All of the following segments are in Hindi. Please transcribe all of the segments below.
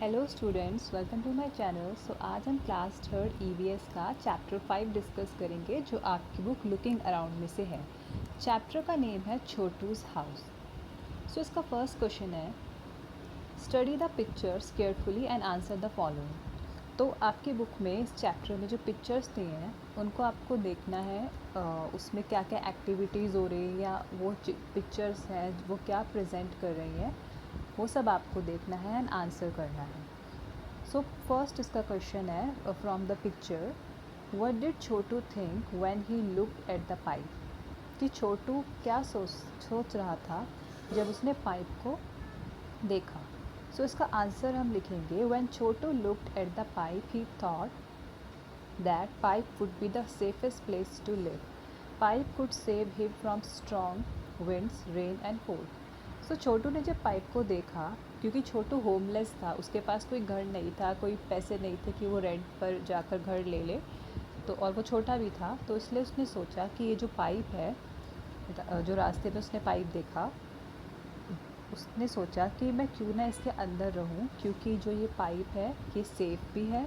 Hello students, welcome to my channel. आज हम क्लास थर्ड ईवीएस का चैप्टर 5 डिस्कस करेंगे जो आपकी बुक लुकिंग अराउंड में से है। चैप्टर का नेम है छोटूज़ हाउस। इसका फर्स्ट क्वेश्चन है, study the pictures carefully and answer the following. तो आपकी बुक में इस चैप्टर में जो पिक्चर्स दिए हैं उनको आपको देखना है, उसमें क्या क्या एक्टिविटीज़ हो रही हैं या वो पिक्चर्स हैं वो क्या प्रेजेंट कर रही हैं, वो सब आपको देखना है एंड आंसर करना है। सो फर्स्ट इसका क्वेश्चन है, from the picture, what did Chhotu think when he looked at the pipe. कि छोटू क्या सोच रहा था जब उसने पाइप को देखा। इसका आंसर हम लिखेंगे, when Chhotu looked at the pipe he thought that pipe would be the safest place to live. Pipe could save him from strong winds, rain and cold. Chhotu ने जब पाइप को देखा, क्योंकि छोटू होमलेस था, उसके पास कोई घर नहीं था, कोई पैसे नहीं थे कि वो रेंट पर जाकर घर ले ले, तो और वो छोटा भी था, तो इसलिए उसने सोचा कि ये जो पाइप है, जो रास्ते में उसने पाइप देखा, उसने सोचा कि मैं क्यों ना इसके अंदर रहूं, क्योंकि जो ये पाइप है ये सेफ़ भी है,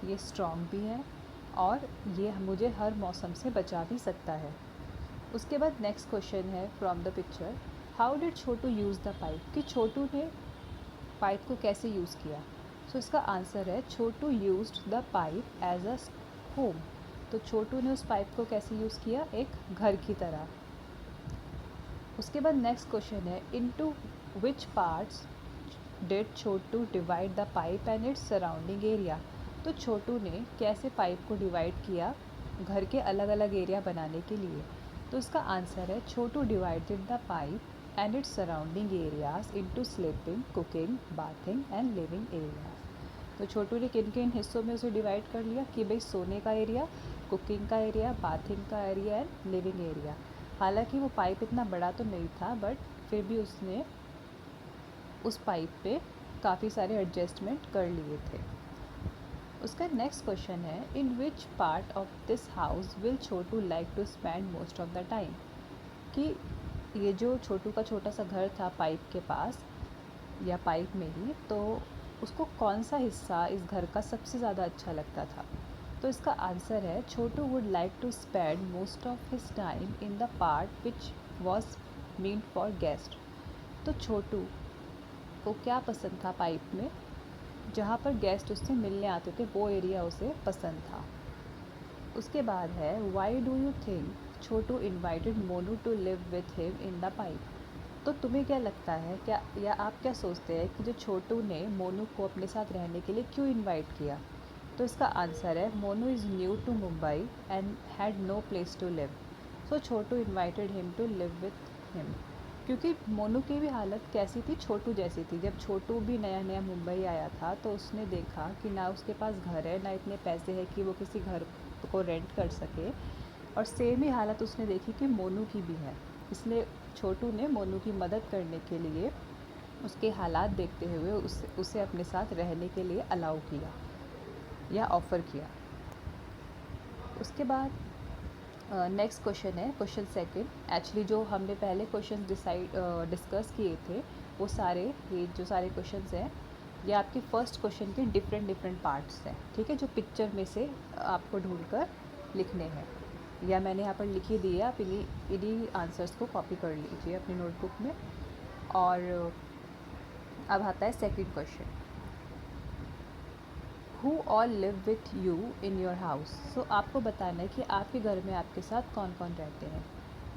ये स्ट्रॉन्ग भी है और ये मुझे हर मौसम से बचा भी सकता है। उसके बाद नेक्स्ट क्वेश्चन है, from the picture, how did Chhotu use the pipe. कि छोटू ने पाइप को कैसे यूज़ किया। इसका आंसर है, Chhotu used the pipe as a home. तो छोटू ने उस पाइप को कैसे यूज़ किया, एक घर की तरह। उसके बाद नेक्स्ट क्वेश्चन है, into which parts did Chhotu divide the pipe and its surrounding area. तो छोटू ने कैसे पाइप को डिवाइड किया घर के अलग अलग एरिया बनाने के लिए। तो इसका आंसर है, Chhotu divided the pipe and its surrounding areas into sleeping, cooking, bathing and living areas. तो छोटू ने किन किन हिस्सों में उसे डिवाइड कर लिया कि भाई सोने का एरिया, कुकिंग का एरिया, बाथिंग का एरिया एंड लिविंग एरिया। हालांकि वो पाइप इतना बड़ा तो नहीं था, बट फिर भी उसने उस पाइप पे काफ़ी सारे एडजस्टमेंट कर लिए थे। उसका नेक्स्ट क्वेश्चन है, in which part of this house will Chhotu like to spend most of the time. कि ये जो छोटू का छोटा सा घर था पाइप के पास या पाइप में ही, तो उसको कौन सा हिस्सा इस घर का सबसे ज़्यादा अच्छा लगता था। तो इसका आंसर है, Chhotu would like to spend most of his time in the part which was meant for guest. तो छोटू को क्या पसंद था पाइप में, जहाँ पर गेस्ट उससे मिलने आते थे, वो एरिया उसे पसंद था। उसके बाद है, why do you think Chhotu invited Monu to live with him in the pipe. तो तुम्हें क्या लगता है, क्या या आप क्या सोचते हैं कि जो छोटू ने मोनू को अपने साथ रहने के लिए क्यों इनवाइट किया। तो इसका आंसर है, Monu is new to Mumbai and had no place to live, so Chhotu invited him to live with him. क्योंकि मोनू की भी हालत कैसी थी, छोटू जैसी थी। जब छोटू भी नया नया मुंबई आया था तो उसने देखा कि ना उसके पास घर है, ना इतने पैसे है कि वो किसी घर को रेंट कर सके, और सेम ही हालत उसने देखी कि मोनू की भी है। इसलिए छोटू ने मोनू की मदद करने के लिए, उसके हालात देखते हुए उसे अपने साथ रहने के लिए अलाउ किया या ऑफ़र किया। उसके बाद नेक्स्ट क्वेश्चन है, क्वेश्चन सेकंड। एक्चुअली जो हमने पहले क्वेश्चन डिस्कस किए थे, वो सारे, ये जो सारे क्वेश्चंस हैं, ये आपके फर्स्ट क्वेश्चन के डिफरेंट पार्ट्स हैं। ठीक है, जो पिक्चर में से आपको ढूंढकर लिखने हैं, या मैंने यहाँ पर लिखी दी है, आप इन्हीं आंसर्स को कॉपी कर लीजिए अपनी नोटबुक में। और अब आता है second question, who all live with you in your house. आपको बताना है कि आपके घर में आपके साथ कौन कौन रहते हैं।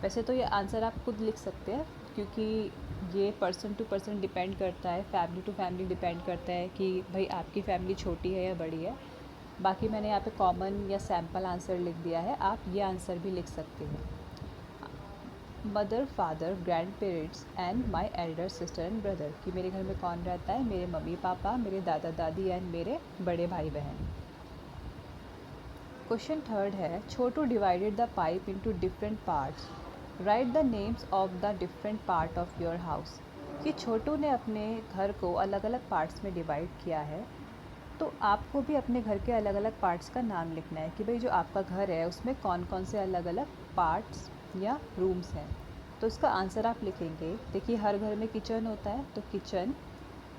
वैसे तो ये आंसर आप खुद लिख सकते हैं, क्योंकि ये पर्सन टू पर्सन डिपेंड करता है, फैमिली टू फैमिली डिपेंड करता है कि भाई आपकी फैमिली छोटी है या बड़ी है। बाकी मैंने यहाँ पे कॉमन या सैम्पल आंसर लिख दिया है, आप ये आंसर भी लिख सकते हैं। Mother, father, grand parents and my elder sister and brother. कि मेरे घर में कौन रहता है, मेरे मम्मी पापा, मेरे दादा दादी एंड मेरे बड़े भाई बहन। क्वेश्चन थर्ड है, Chhotu divided the pipe into different parts, write the names of the different part of your house. कि छोटू ने अपने घर को अलग अलग पार्ट्स में डिवाइड किया है, तो आपको भी अपने घर के अलग अलग पार्ट्स का नाम लिखना है कि भाई जो आपका घर है उसमें कौन कौन से अलग अलग पार्ट्स या रूम्स हैं। तो इसका आंसर आप लिखेंगे, देखिए हर घर में किचन होता है, तो kitchen,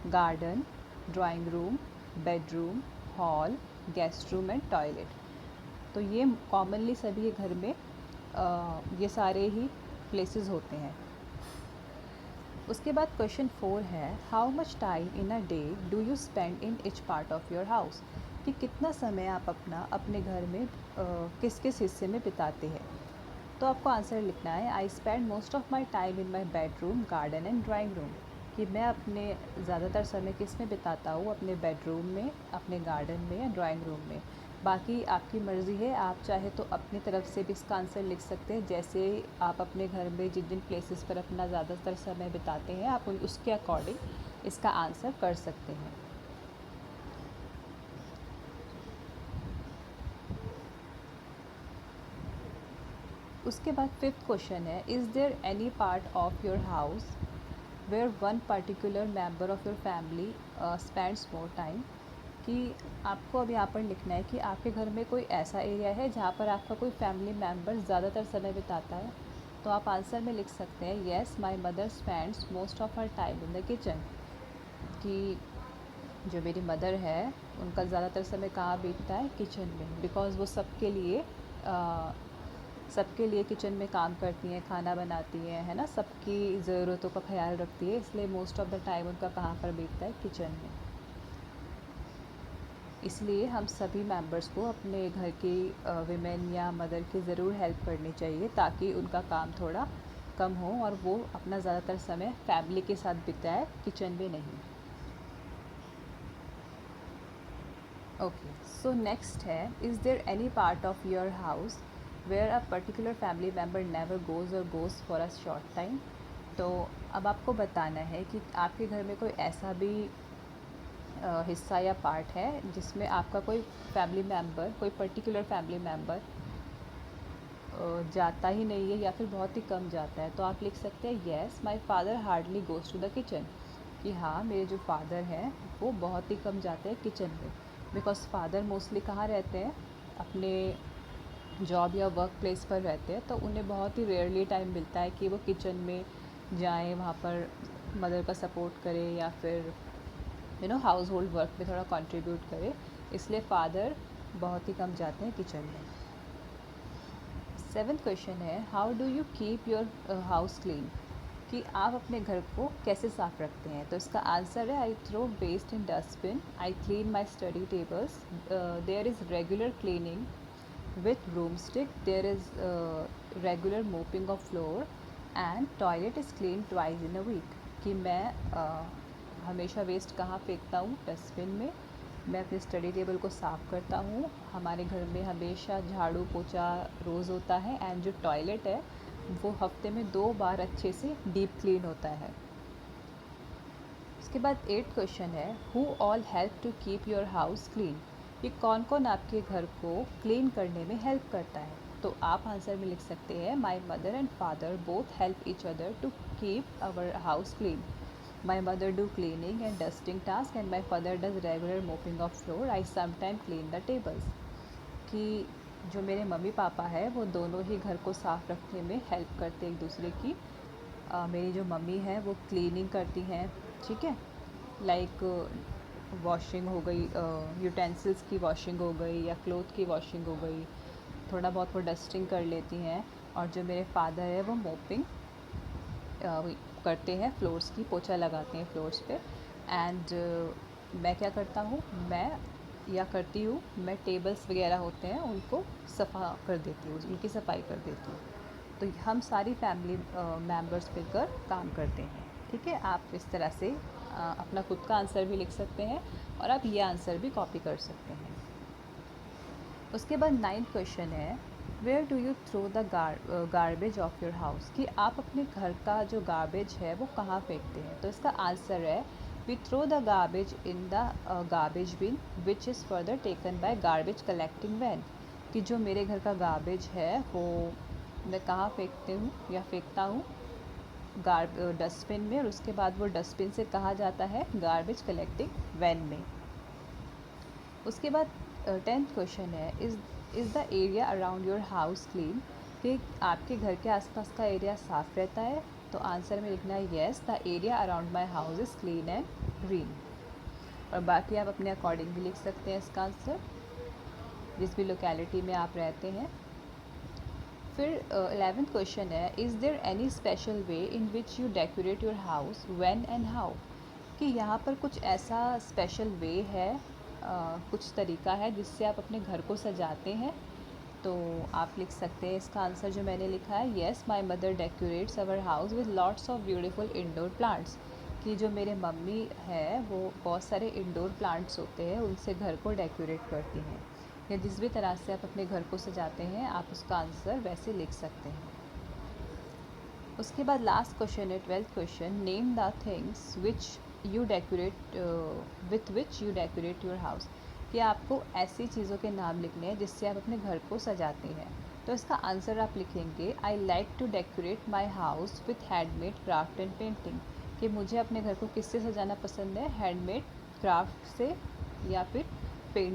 garden, drawing room, bedroom, hall, guest room and toilet. तो ये कॉमनली सभी के घर में ये सारे ही प्लेसेस होते हैं। उसके बाद क्वेश्चन 4 है, how much time in a day do you spend in each part of your house, कि कितना समय आप अपने घर में किस किस हिस्से में बिताते हैं। तो आपको आंसर लिखना है, I spend most of my time in my bedroom, garden and drawing room, कि मैं अपने ज़्यादातर समय किस में बिताता हूँ, अपने बेडरूम में, अपने गार्डन में या ड्राइंग रूम में। बाकी आपकी मर्ज़ी है, आप चाहे तो अपनी तरफ से भी इसका आंसर लिख सकते हैं। जैसे आप अपने घर में जिन जिन प्लेसेस पर अपना ज़्यादातर समय बिताते हैं, आप उसके अकॉर्डिंग इसका आंसर कर सकते हैं। उसके बाद 5th क्वेश्चन है, is there any part of your house where one particular member of your family spends more time, कि आपको अब यहाँ पर लिखना है कि आपके घर में कोई ऐसा एरिया है जहाँ पर आपका कोई फैमिली मेम्बर ज़्यादातर समय बिताता है। तो आप आंसर में लिख सकते हैं, yes my mother spends most of her time in the kitchen, कि जो मेरी मदर है उनका ज़्यादातर समय कहाँ बीतता है, किचन में, बिकॉज़ वो सबके लिए किचन में काम करती हैं, खाना बनाती हैं, है ना, सबकी ज़रूरतों का ख्याल रखती है, इसलिए मोस्ट ऑफ द टाइम उनका कहाँ पर बीतता है, किचन में। इसलिए हम सभी मेंबर्स को अपने घर की विमेन या मदर की ज़रूर हेल्प करनी चाहिए, ताकि उनका काम थोड़ा कम हो और वो अपना ज़्यादातर समय फैमिली के साथ बिताए, किचन में नहीं। ओके, सो नेक्स्ट है, is there any part of your house where a particular family member never goes or goes for a short time. तो अब आपको बताना है कि आपके घर में कोई ऐसा भी हिस्सा या पार्ट है जिसमें आपका कोई फैमिली मेम्बर, कोई पर्टिकुलर फैमिली मेम्बर जाता ही नहीं है या फिर बहुत ही कम जाता है। तो आप लिख सकते हैं, yes my father hardly goes to the kitchen, कि हाँ, मेरे जो फादर हैं वो बहुत ही कम जाते हैं किचन में, बिकॉज़ फादर मोस्टली कहाँ रहते हैं, अपने जॉब या वर्क प्लेस पर रहते हैं, तो उन्हें बहुत ही रेयरली टाइम मिलता है कि वो किचन में जाएँ, वहाँ पर मदर का सपोर्ट करें या फिर हाउस होल्ड वर्क में थोड़ा कंट्रीब्यूट करें, इसलिए फादर बहुत ही कम जाते हैं किचन में। 7th क्वेश्चन है, how do you keep your house clean, कि आप अपने घर को कैसे साफ़ रखते हैं। तो इसका आंसर है, I throw waste in dustbin, I clean my study tables, there is regular cleaning with broomstick, there is regular mopping of floor and toilet is cleaned twice in a week, कि मैं हमेशा वेस्ट कहाँ फेंकता हूँ, डस्टबिन में। मैं अपने स्टडी टेबल को साफ़ करता हूँ, हमारे घर में हमेशा झाड़ू पोछा रोज़ होता है, एंड जो टॉयलेट है वो हफ्ते में 2 बार अच्छे से डीप क्लीन होता है। उसके बाद 8th क्वेश्चन है, who all help to keep your house clean, ये कौन कौन आपके घर को क्लीन करने में हेल्प करता है। तो आप आंसर में लिख सकते हैं, my mother and father both help each other to keep our house clean, my mother do cleaning and dusting task and my father does regular mopping of floor, I sometime clean the tables, कि जो मेरे मम्मी पापा है वो दोनों ही घर को साफ़ रखने में हेल्प करते एक दूसरे की। मेरी जो मम्मी है वो क्लीनिंग करती हैं, ठीक है, लाइक वॉशिंग हो गई, यूटेंसिल्स की वॉशिंग हो गई या क्लोथ की वॉशिंग हो गई, थोड़ा बहुत वो डस्टिंग कर लेती हैं। और जो मेरे फादर है वो मोपिंग करते हैं, फ्लोर्स की पोछा लगाते हैं फ्लोर्स पे। एंड मैं क्या करता हूँ, मैं टेबल्स वगैरह होते हैं उनको सफ़ा कर देती हूँ, उनकी सफाई कर देती हूँ। तो हम सारी फैमिली मेम्बर्स मिलकर काम करते हैं, ठीक है। आप इस तरह से अपना खुद का आंसर भी लिख सकते हैं और आप ये आंसर भी कॉपी कर सकते हैं। उसके बाद 9th क्वेश्चन है, where do you throw the garbage of your house, कि आप अपने घर का जो गार्बेज है वो कहाँ फेंकते हैं। तो इसका आंसर है, we throw the garbage in the garbage bin which is further taken by garbage collecting van, कि जो मेरे घर का गार्बेज है वो मैं कहाँ फेंकता हूँ, डस्टबिन में, और उसके बाद वो डस्टबिन से कहाँ जाता है, गार्बेज कलेक्टिंग वैन में। उसके बाद 10th क्वेश्चन है, is the area around your house clean, कि आपके घर के आसपास का एरिया साफ़ रहता है। तो आंसर में लिखना है, yes the area around my house is clean and green. और बाकी आप अपने अकॉर्डिंग भी लिख सकते हैं इसका आंसर, जिस भी लोकेलिटी में आप रहते हैं। फिर 11th क्वेश्चन है, is there any special way in which you decorate your house, when and how? कि यहाँ पर कुछ ऐसा स्पेशल वे है, कुछ तरीका है जिससे आप अपने घर को सजाते हैं। तो आप लिख सकते हैं इसका आंसर जो मैंने लिखा है, yes my mother decorates our house with lots of beautiful indoor plants. कि जो मेरे मम्मी है वो बहुत सारे इंडोर प्लांट्स होते हैं उनसे घर को डेकोरेट करती हैं। या जिस भी तरह से आप अपने घर को सजाते हैं आप उसका आंसर वैसे लिख सकते हैं। उसके बाद लास्ट क्वेश्चन है 12th question, name the things which you decorate with which you decorate your house. कि आपको ऐसी चीज़ों के नाम लिखने हैं जिससे आप अपने घर को सजाते हैं। तो इसका आंसर आप लिखेंगे, I like to decorate my house with handmade craft and painting. कि मुझे अपने घर को किससे सजाना पसंद है, हैंडमेड क्राफ्ट से या फिर पेंट